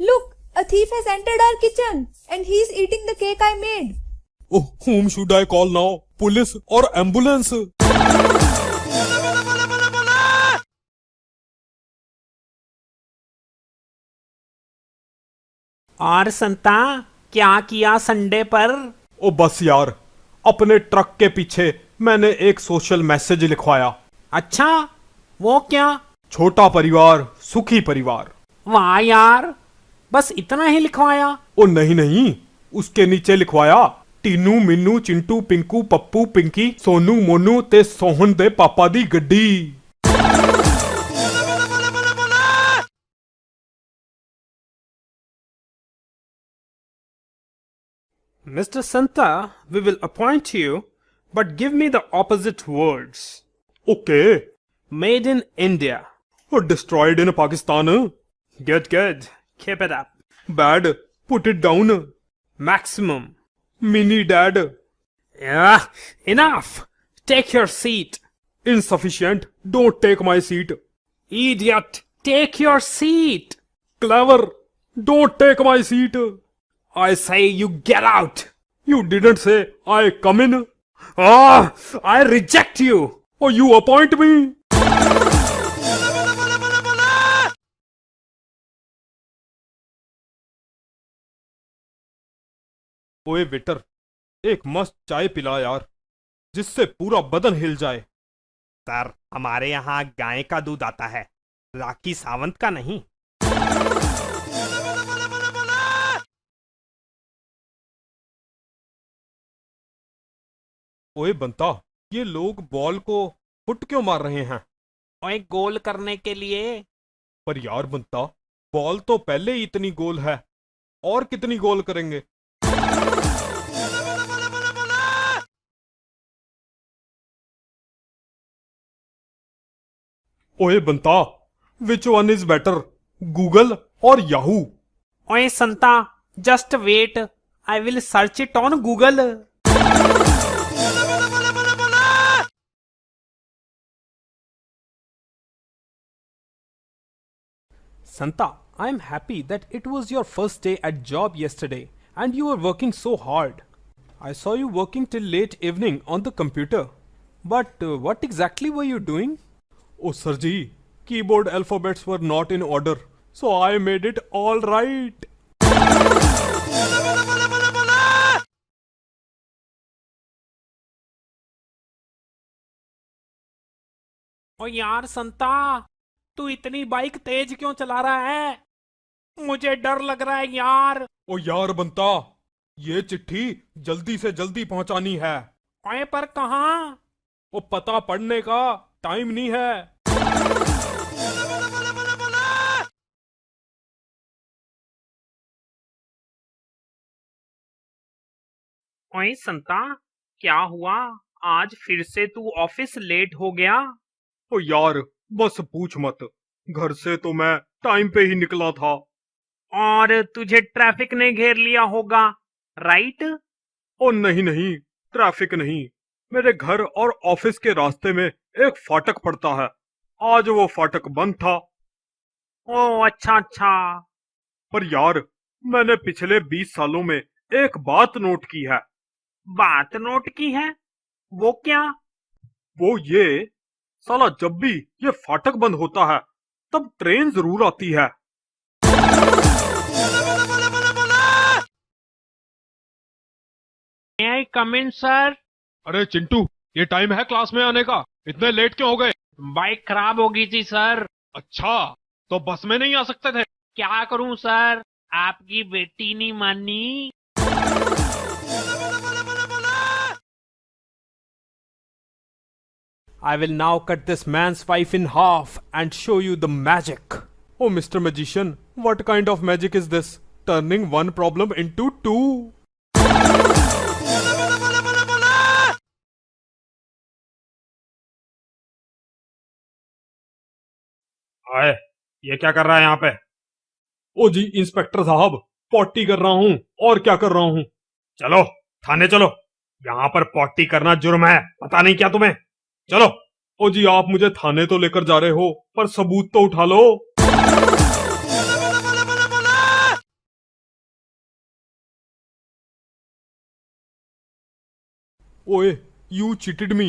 Look, a thief has entered our kitchen and he is eating the cake I made. Oh, whom should I call now? Police or ambulance? और संता, क्या किया Sunday पर? ओ बस यार, अपने truck के पीछे मैंने एक सोशल मैसेज लिखवाया। अच्छा, वो क्या? छोटा परिवार सुखी परिवार। वाह यार, बस इतना ही लिखवाया? ओ नहीं नहीं, उसके नीचे लिखवाया, टीनू मिन्नू चिंटू पिंकू पप्पू पिंकी सोनू मोनू ते सोहन दे पापा दी गड्डी। Mr. Santa, we will appoint you, but give me the opposite words. Okay. Made in India. Oh destroyed in Pakistan. Good, good. Keep it up. Bad, put it down. Maximum. Mini dad. Yeah, enough. Take your seat. Insufficient, don't take my seat. Idiot, take your seat. Clever, don't take my seat. I say you get out. You didn't say I come in. Oh, I reject you. Or you appoint me. ओए waiter, एक मस्त चाय पिला यार, जिससे पूरा बदन हिल जाए। सर, हमारे यहाँ गाय का दूध आता है, राखी सावंत का नहीं। ओए बंता, ये लोग बॉल को फुट क्यों मार रहे हैं? ओए, गोल करने के लिए। पर यार बंता, बॉल तो पहले ही इतनी गोल है, और कितनी गोल करेंगे? ओए Banta, which one is better, Google और याहू? ओए Santa, just wait, I will search it on Google. Santa, I am happy that it was your first day at job yesterday and you were working so hard. I saw you working till late evening on the computer. But what exactly were you doing? Oh Sarji, keyboard alphabets were not in order, so I made it all right. ओ यार संता, तू इतनी bike तेज क्यों चला रहा है? मुझे डर लग रहा है यार। ओ यार बंता, ये चिट्ठी जल्दी से जल्दी पहुंचानी है। ओए पर कहाँ? वो पता पढ़ने का टाइम नहीं है। ओए संता, क्या हुआ? आज फिर से तू ऑफिस लेट हो गया? ओ यार, बस पूछ मत, घर से तो मैं टाइम पे ही निकला था। और तुझे ट्रैफिक ने घेर लिया होगा, राइट? ओ नहीं नहीं, ट्रैफिक नहीं, मेरे घर और ऑफिस के रास्ते में एक फाटक पड़ता है, आज वो फाटक बंद था। ओ अच्छा अच्छा। पर यार, मैंने पिछले 20 सालों में एक बात नोट की है। बात नोट की है? वो क्या? वो ये, साला जब भी ये फाटक बंद होता है तब ट्रेन जरूर आती है। May I come in, sir? अरे चिंटू, ये टाइम है क्लास में आने का, इतने लेट क्यों हो गए? बाइक खराब हो गई थी सर। अच्छा, तो बस में नहीं आ सकते थे? क्या करूं सर, आपकी बेटी नहीं मानी। I will now cut this man's wife in half and show you the magic. Oh, Mr. Magician, what kind of magic is this? Turning one problem into two. आए, ये क्या कर रहा है यहाँ पे? ओ जी इंस्पेक्टर साहब, पॉटी कर रहा हूँ, और क्या कर रहा हूँ? चलो थाने चलो, यहाँ पर पॉटी करना जुर्म है, पता नहीं क्या तुम्हें? चलो। ओ जी, आप मुझे थाने तो लेकर जा रहे हो, पर सबूत तो उठा लो। ओए, you cheated me.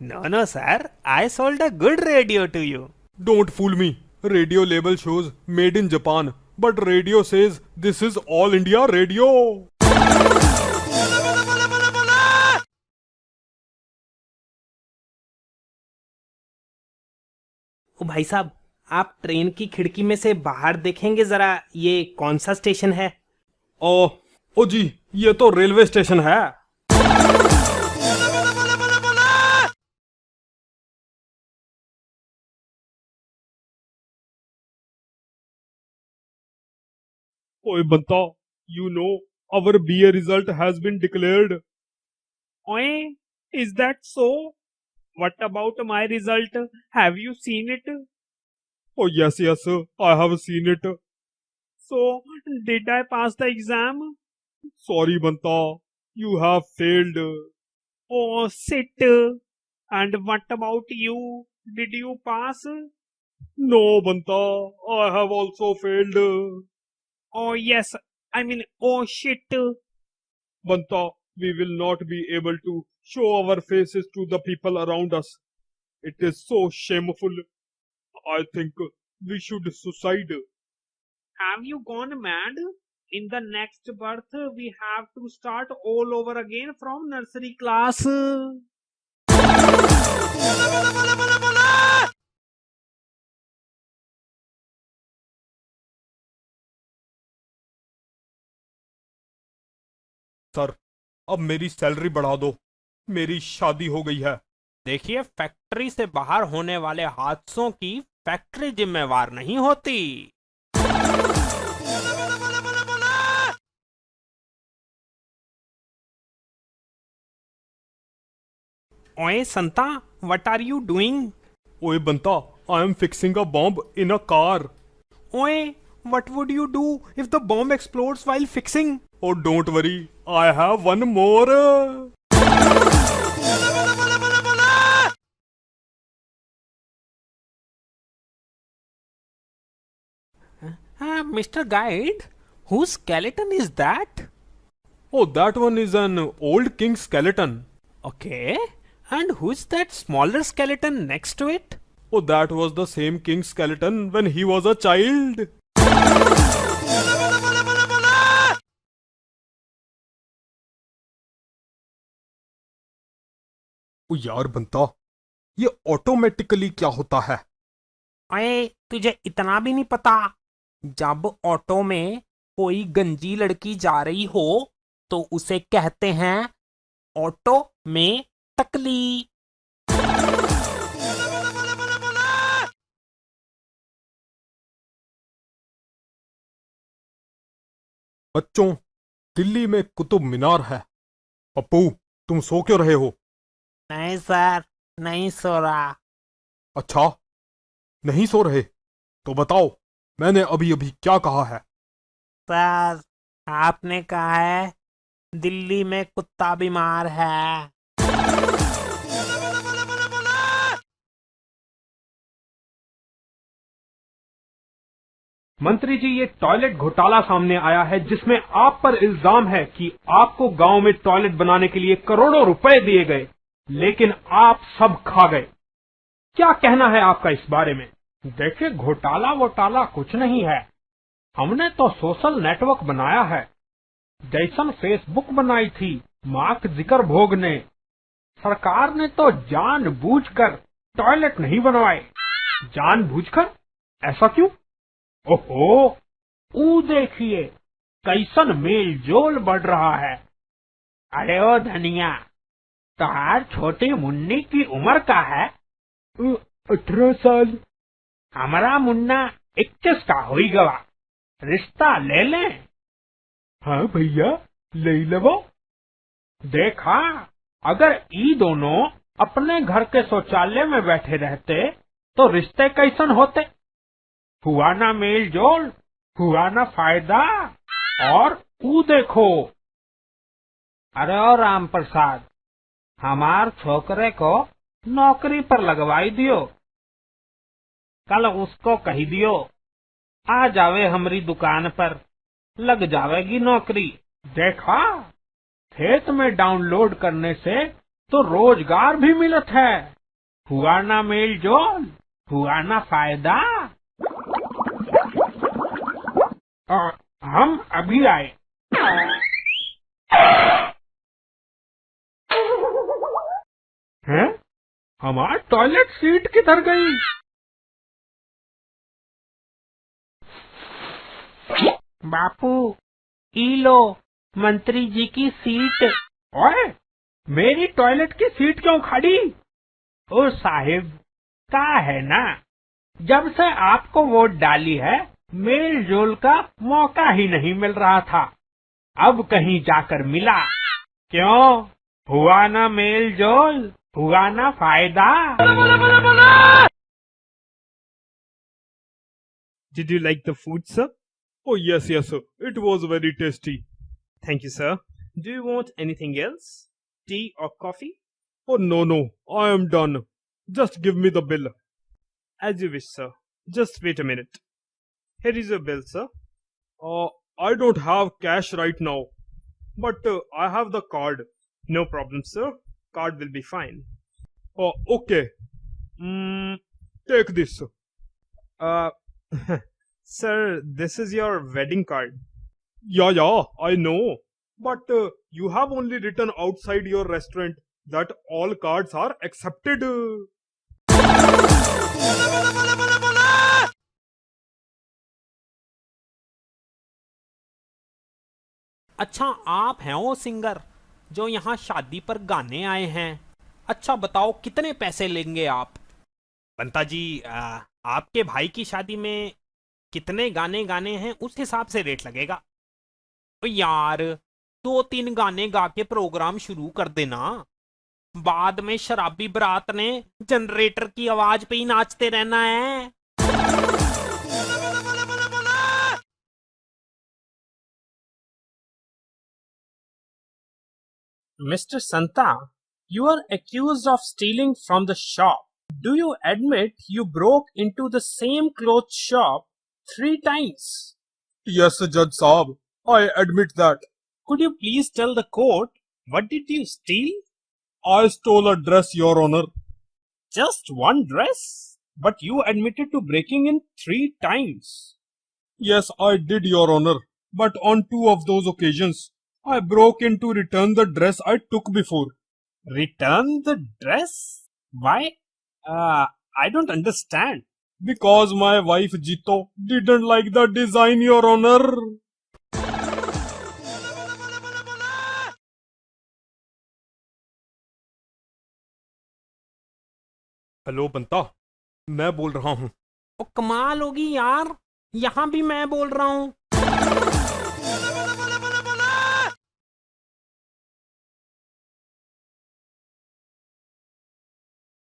No, sir. I sold a good radio to you. Don't fool me. Radio label shows made in Japan, but radio says this is all India radio. ओ भाई साहब, आप ट्रेन की खिड़की में से बाहर देखेंगे जरा, ये कौन सा स्टेशन है? ओ, ओ जी, ये तो रेलवे स्टेशन है। ओए बंता, you know our BA result has been declared. ओए, is that so? What about my result? Have you seen it? Oh yes, I have seen it. So, did I pass the exam? Sorry banta, you have failed. Oh, shit. And what about you? Did you pass? No banta, I have also failed. Oh, yes. I mean, oh, shit. Banta, we will not be able to show our faces to the people around us. It is so shameful. I think we should suicide. Have you gone mad? In the next birth, we have to start all over again from nursery class. Sir, अब मेरी salary बढ़ा दो। मेरी शादी हो गई है। देखिए, फैक्ट्री से बाहर होने वाले हादसों की फैक्ट्री जिम्मेवार नहीं होती। ओए संता, what are you doing? ओए बंता, I am fixing a bomb in a car. ओए, what would you do if the bomb explodes while fixing? Oh, don't worry, I have one more. Mr. Guide, whose skeleton is that? Oh, that one is an old king skeleton. Okay, and who's that smaller skeleton next to it? Oh, that was the same king skeleton when he was a child. ओ यार बंता, ये automatically क्या होता है? अरे, तुझे इतना भी नहीं पता? जब ऑटो में कोई गंजी लड़की जा रही हो तो उसे कहते हैं ऑटो में टकली। बच्चों, दिल्ली में कुतुब मीनार है। पप्पू, तुम सो क्यों रहे हो? नहीं सर, नहीं सो रहा। अच्छा, नहीं सो रहे? तो बताओ, मैंने अभी अभी क्या कहा है? सर, आपने कहा है दिल्ली में कुत्ता बीमार है। मंत्री जी, ये टॉयलेट घोटाला सामने आया है जिसमें आप पर इल्जाम है कि आपको गांव में टॉयलेट बनाने के लिए करोड़ों रुपए दिए गए, लेकिन आप सब खा गए। क्या कहना है आपका इस बारे में? देखिए, घोटाला वोटाला कुछ नहीं है। हमने तो सोशल नेटवर्क बनाया है, जैसन फेसबुक बनाई थी मार्क जुकरबर्ग ने। सरकार ने तो जानबूझकर टॉयलेट नहीं बनवाए। जानबूझकर? ऐसा क्यों? ओहो, ऊ देखिए कैसन मेल जोल बढ़ रहा है। अरे ओ धनिया, तोहार छोटी मुन्नी की उम्र का है? 18 साल। हमारा मुन्ना 21 का होई गवा। रिश्ता ले लें? हाँ भैया, ले लो। देखा, अगर ई दोनों अपने घर के शौचालय में बैठे रहते तो रिश्ते कैसन होते? हुआ ना मेल जोल, हुआ ना फायदा। और ऊ देखो, अरे ओ राम प्रसाद, हमार छोकरे को नौकरी पर लगवाई दियो। कल उसको कही दियो आ जावे हमारी दुकान पर, लग जावेगी नौकरी। देखा, खेत में डाउनलोड करने से तो रोजगार भी मिलत है। हुआ ना मेल जोल, हुआ ना फायदा। हम अभी आए। हैं? हमारी टॉयलेट सीट किधर गई? बापू, ई लो मंत्री जी की सीट। ओए, मेरी टॉयलेट की सीट क्यों खड़ी? ओ साहिब, का है ना, जब से आपको वोट डाली है मेल जोल का मौका ही नहीं मिल रहा था। अब कहीं जाकर मिला। क्यों? हुआ ना मेल जोल, हुआ ना फायदा। Did you like the food, sir? Oh, yes, yes, sir. It was very tasty. Thank you, sir. Do you want anything else? Tea or coffee? Oh, no, no. I am done. Just give me the bill. As you wish, sir. Just wait a minute. Here is your bill, sir. I don't have cash right now, but I have the card. No problem, sir. Card will be fine. Oh, okay. Take this. Uh, Sir, this is your wedding card. Yeah, I know. But you have only written outside your restaurant that all cards are accepted. अच्छा, आप हैं वो singer जो यहाँ शादी पर गाने आए हैं। अच्छा बताओ, कितने पैसे लेंगे आप? बंता जी, आपके भाई की शादी में कितने गाने गाने हैं उस हिसाब से रेट लगेगा। तो यार, 2-3 गाने गा के प्रोग्राम शुरू कर देना। बाद में शराबी बरात ने जनरेटर की आवाज पे ही नाचते रहना है। Mr. Santa, you are accused of stealing from the shop. Do you admit you broke into the same clothes shop 3 times? Yes, Judge Saab, I admit that. Could you please tell the court, what did you steal? I stole a dress, Your Honor. Just one dress? But you admitted to breaking in 3 times. Yes, I did, Your Honor. But on 2 of those occasions, I broke in to return the dress I took before. Return the dress? Why? I don't understand. Because my wife Jito didn't like the design, Your Honor. Hello Banta, मैं बोल रहा हूँ। ओ कमाल होगी यार, यहाँ भी मैं बोल रहा हूँ।